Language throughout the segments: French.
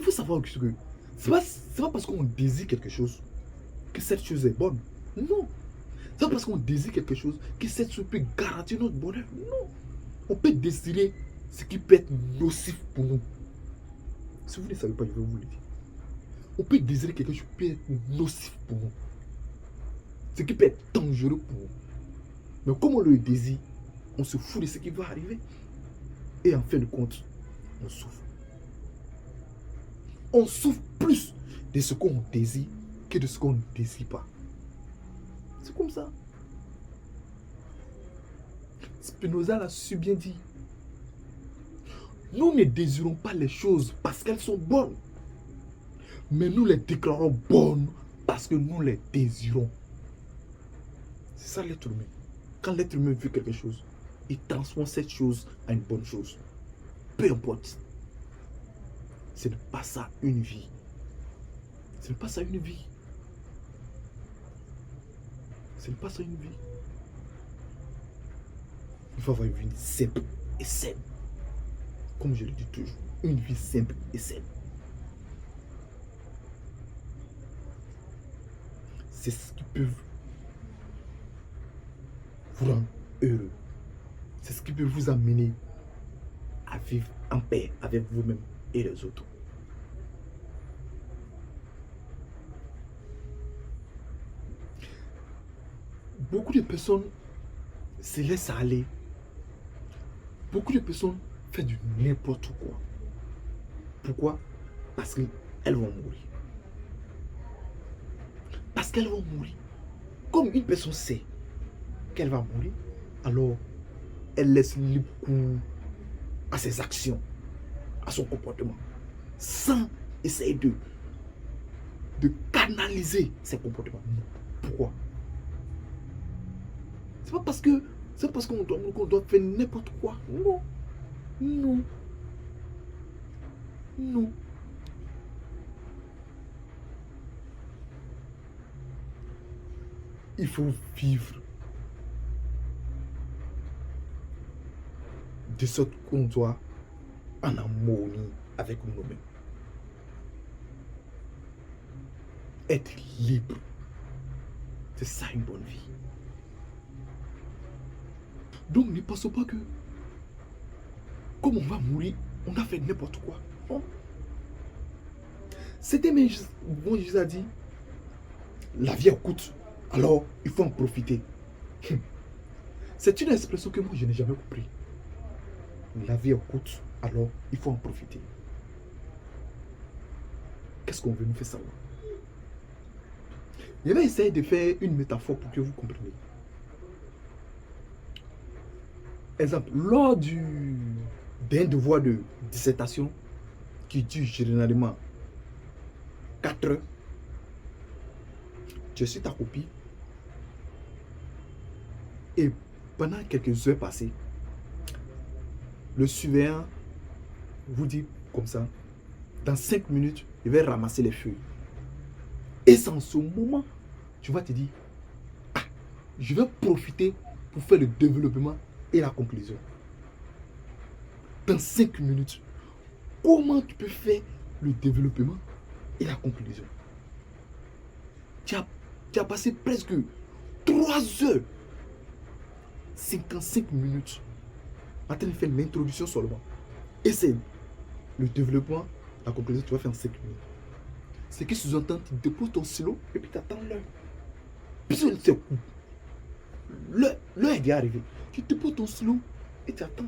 faut savoir que c'est pas parce qu'on désire quelque chose que cette chose est bonne. Non. C'est pas parce qu'on désire quelque chose que cette chose peut garantir notre bonheur. Non. On peut désirer ce qui peut être nocif pour nous. Si vous ne savez pas, je vais vous le dire. On peut désirer quelque chose qui peut être nocif pour nous. Ce qui peut être dangereux pour nous. Mais comme on le désire, on se fout de ce qui va arriver. Et en fin de compte, on souffre. On souffre plus de ce qu'on désire que de ce qu'on ne désire pas. C'est comme ça. Spinoza l'a si bien dit. Nous ne désirons pas les choses parce qu'elles sont bonnes. Mais nous les déclarons bonnes parce que nous les désirons. C'est ça l'être humain. Quand l'être humain veut quelque chose, il transforme cette chose en une bonne chose. Peu importe. Ce n'est pas ça une vie. Ce n'est pas ça une vie. Ce n'est pas ça une vie. Il faut avoir une vie simple et saine. Comme je le dis toujours, une vie simple et saine. C'est ce qui peut vous rendre heureux. C'est ce qui peut vous amener à vivre en paix avec vous-même et les autres. Beaucoup de personnes se laissent aller. Beaucoup de personnes font du n'importe quoi. Pourquoi? Parce qu'elles vont mourir. Parce qu'elles vont mourir. Comme une personne sait qu'elle va mourir, alors elle laisse libre cours à ses actions, à son comportement, sans essayer de canaliser ses comportements. Pourquoi? C'est pas parce qu'on doit faire n'importe quoi. Non. Non. Non. Il faut vivre de sorte qu'on soit en harmonie avec nous-mêmes. Être libre. C'est ça une bonne vie. Donc ne pensons pas que comme on va mourir, on a fait n'importe quoi. Non. C'était même bon, Jésus a dit, la vie est courte, alors il faut en profiter. C'est une expression que moi je n'ai jamais compris. La vie est courte, alors il faut en profiter. Qu'est-ce qu'on veut nous faire savoir? Je vais essayer de faire une métaphore pour que vous compreniez. Exemple, lors d'un devoir de dissertation qui dure généralement 4 heures, tu suis ta copie et pendant quelques heures passées, le surveillant vous dit comme ça, dans 5 minutes, je vais ramasser les feuilles. Et c'est en ce moment, tu vas te dire, ah, je vais profiter pour faire le développement et la conclusion. Dans 5 minutes, comment tu peux faire le développement et la conclusion? Tu as passé presque 3 heures, 55 minutes en train de faire l'introduction seulement. Et c'est le développement, la conclusion, tu vas faire en 5 minutes. C'est que sous-entend, tu déposes ton stylo et puis tu attends l'heure. Puis c'est l'heure est déjà arrivée. Tu déposes ton stylo et tu attends.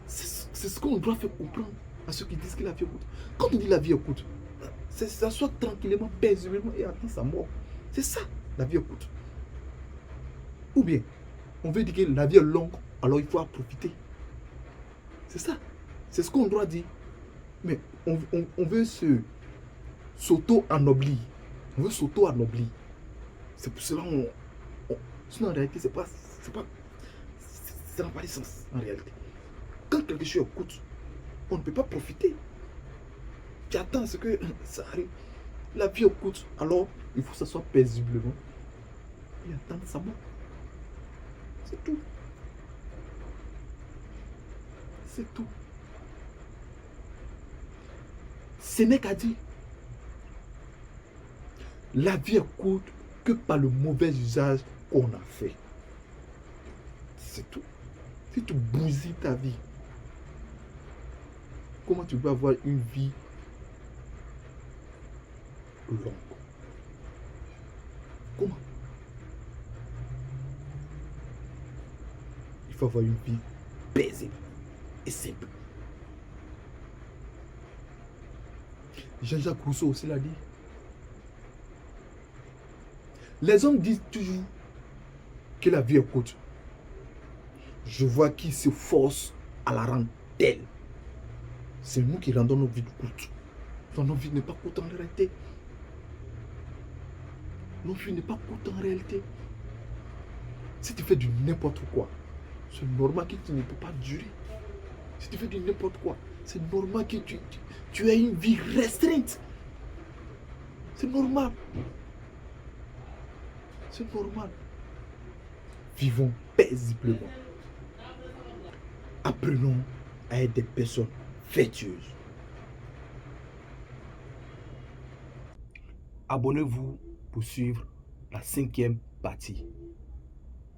C'est ce qu'on doit faire comprendre à ceux qui disent que la vie est courte. Quand on dit la vie est courte, c'est s'asseoir tranquillement, paisiblement et attendre sa mort. C'est ça, la vie est courte. Ou bien, on veut dire que la vie est longue, alors il faut en profiter. C'est ça. C'est ce qu'on doit dire. Mais on veut s'auto-ennoblir. On veut s'auto-ennoblir. C'est pour cela sinon en réalité, ça n'a pas de sens en réalité. Quand quelque chose est coûte, on ne peut pas profiter. Tu attends ce que ça arrive. La vie est courte, alors il faut s'asseoir paisiblement et attendre sa mort. C'est tout. C'est tout. Sénèque a dit, la vie est courte que par le mauvais usage qu'on a fait. C'est tout. Si tu bousilles ta vie, comment tu peux avoir une vie longue? Comment? Il faut avoir une vie paisible et simple. Jean-Jacques Rousseau aussi l'a dit. Les hommes disent toujours que la vie est courte. Je vois qu'ils se forcent à la rendre telle. C'est nous qui rendons nos vies courtes. Notre vie n'est pas courte en réalité. Notre vie n'est pas courte en réalité. Si tu fais du n'importe quoi, c'est normal que tu ne peux pas durer. Si tu fais du n'importe quoi, c'est normal que tu aies une vie restreinte. C'est normal. C'est normal. Vivons paisiblement. Apprenons à être des personnes vertueuses. Abonnez-vous pour suivre la 5e partie.